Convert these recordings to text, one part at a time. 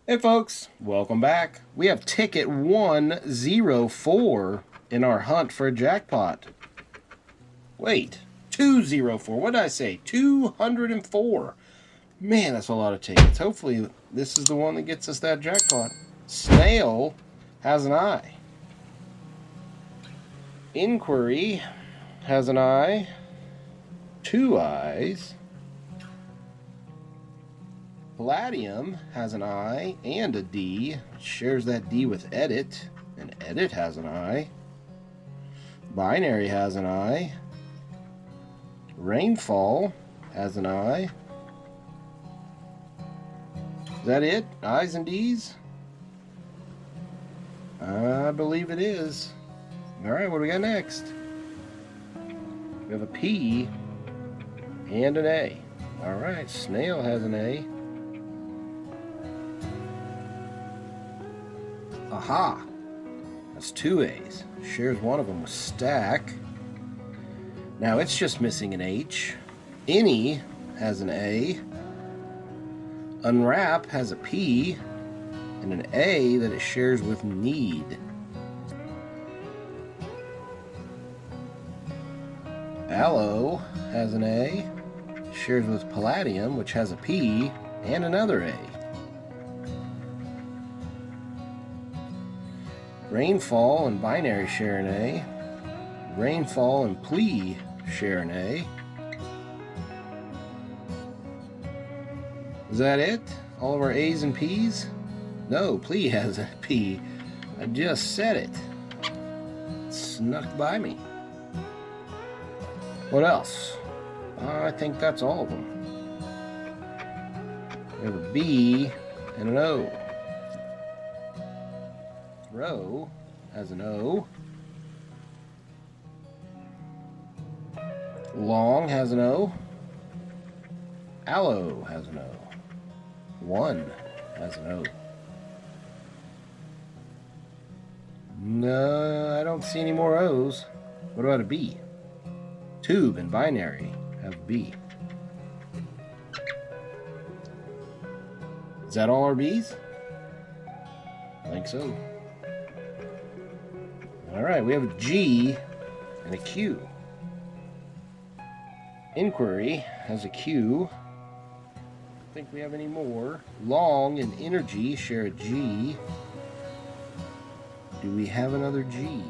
Hey folks, welcome back. We have ticket 104 in our hunt for a jackpot. Wait, 204. What did I say? 204. Man, that's a lot of tickets. Hopefully this is the one that gets us that jackpot. Snail has an eye. Inquiry has an eye. 2 eyes. Palladium has an I and a D. Shares that D with Edit, and Edit has an I. Binary has an I. Rainfall has an I. Is that it? I's and D's? I believe it is. Alright, what do we got next? We have a P and an A. Alright, Snail has an A. Aha! That's 2 A's. Shares one of them with Stack. Now it's just missing an H. Any has an A. Unwrap has a P. And an A that it shares with Need. Aloe has an A. Shares with Palladium, which has a P and another A. Rainfall and Binary share an A. Rainfall and Plea share an A. Is that it? All of our A's and P's? No, Plea has a P. I just said it. It snuck by me. What else? I think that's all of them. We have a B and an O. Row has an O. Long has an O. Aloe has an O. 1 has an O. No, I don't see any more O's. What about a B? Tube and Binary have B. Is that all our B's? I think so. Alright, we have a G and a Q. Inquiry has a Q. I don't think we have any more. Long and Energy share a G. Do we have another G?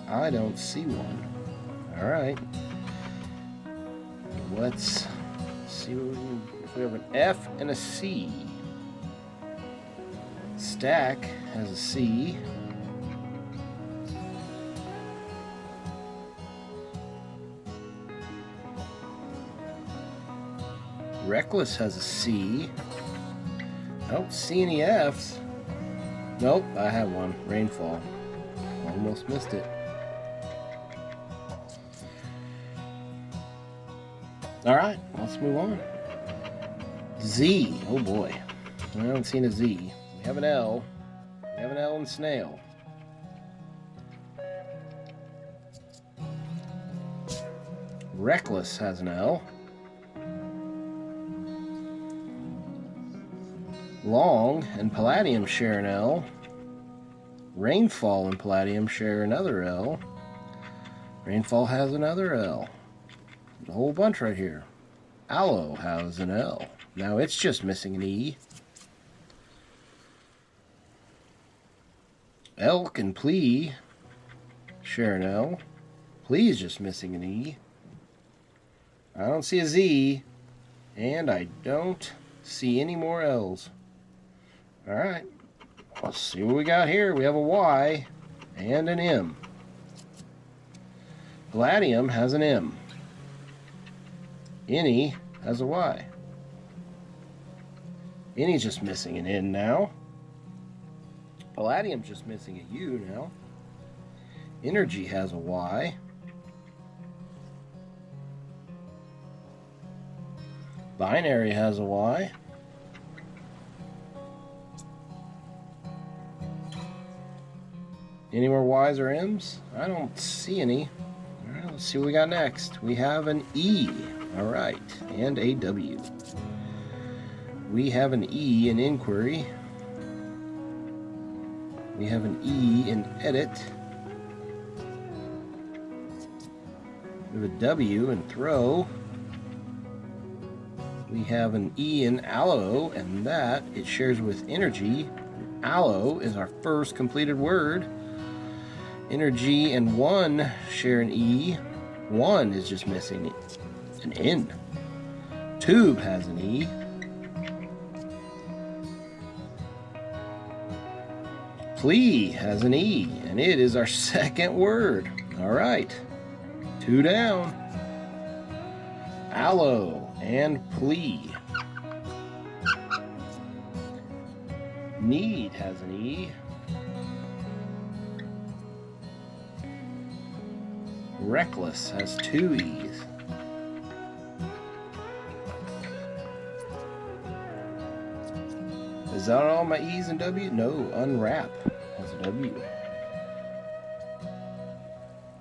I don't see one. Alright. Let's see what we can, if we have an F and a C. Stack has a C. Reckless has a C. I don't see any F's. Nope, I have one. Rainfall. Almost missed it. Alright, let's move on. Z. Oh boy. I haven't seen a Z. We have an L. We have an L in Snail. Reckless has an L. Long and Palladium share an L. Rainfall and Palladium share another L. Rainfall has another L. There's a whole bunch right here. Aloe has an L. Now it's just missing an E. Elk and Plea share an L. Plea is just missing an E. I don't see a Z. And I don't see any more L's. Alright, let's see what we got here. We have a Y and an M. Palladium has an M. Any has a Y. Any's just missing an N now. Palladium's just missing a U now. Energy has a Y. Binary has a Y. Any more Y's or M's? I don't see any. All right, let's see what we got next. We have an E. All right, and a W. We have an E in inquiry. We have an E in edit. We have a W in throw. We have an E in aloe, and that it shares with energy. Aloe is our first completed word. Energy and one share an E. One is just missing an N. Tube has an E. Plea has an E, and it is our second word. All right, 2 down. Aloe and plea. Need has an E. Reckless has 2 E's. Is that all my E's and W? No, unwrap has a W. Is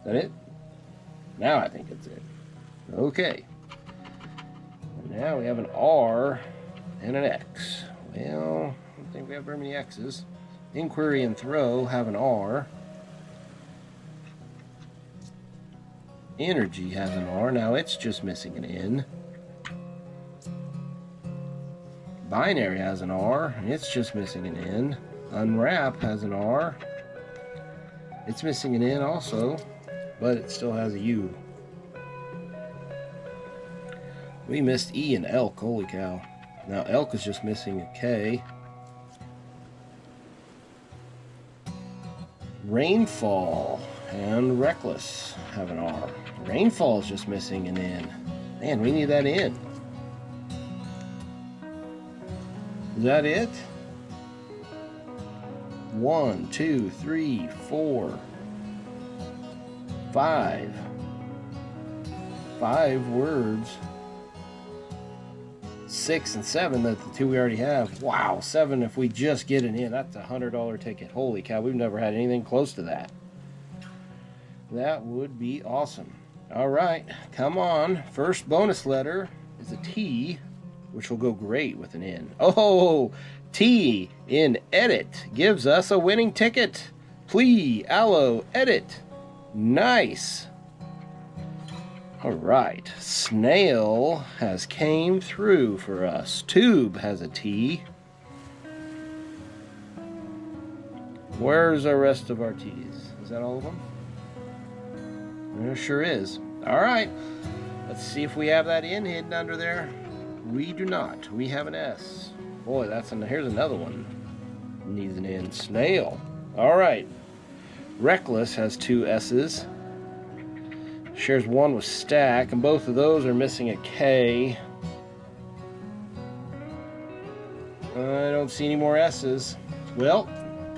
that it? Now I think it's it. Okay. And now we have an R and an X. Well, I don't think we have very many X's. Inquiry and throw have an R. Energy has an R. Now it's just missing an N. Binary has an R, and it's just missing an N. Unwrap has an R. It's missing an N also, but it still has a U. We missed E and elk, holy cow. Now elk is just missing a K. Rainfall and reckless have an R. Rainfall is just missing an N. Man, we need that N. Is that it? 1, 2, 3, 4, 5. 5 words. 6 and 7, that's the 2 we already have. Wow, 7 if we just get it in. That's a $100 ticket. Holy cow, we've never had anything close to that. That would be awesome. All right, come on. First bonus letter is a T, which will go great with an N. Oh, T in edit gives us a winning ticket. Plea, aloe, edit. Nice. All right, snail has came through for us. Tube has a T. Where's the rest of our T's? Is that all of them? There sure is. All right, let's see if we have that N hidden under there. We do not. We have an S. Boy, here's another one. Needs an N. Snail. All right. Reckless has 2 S's. Shares 1 with stack, and both of those are missing a K. I don't see any more S's. Well,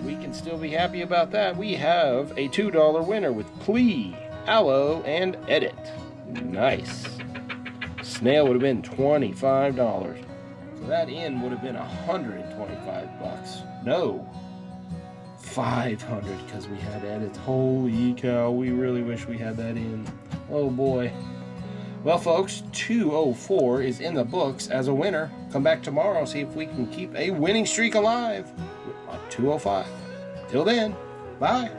we can still be happy about that. We have a $2 winner with plea, aloe, and edit. Nice. Snail would have been $25. So that N would have been $125. No, $500 because we had edits. Holy cow, we really wish we had that in. Oh boy. Well, folks, 204 is in the books as a winner. Come back tomorrow, see if we can keep a winning streak alive on 205. Till then, bye.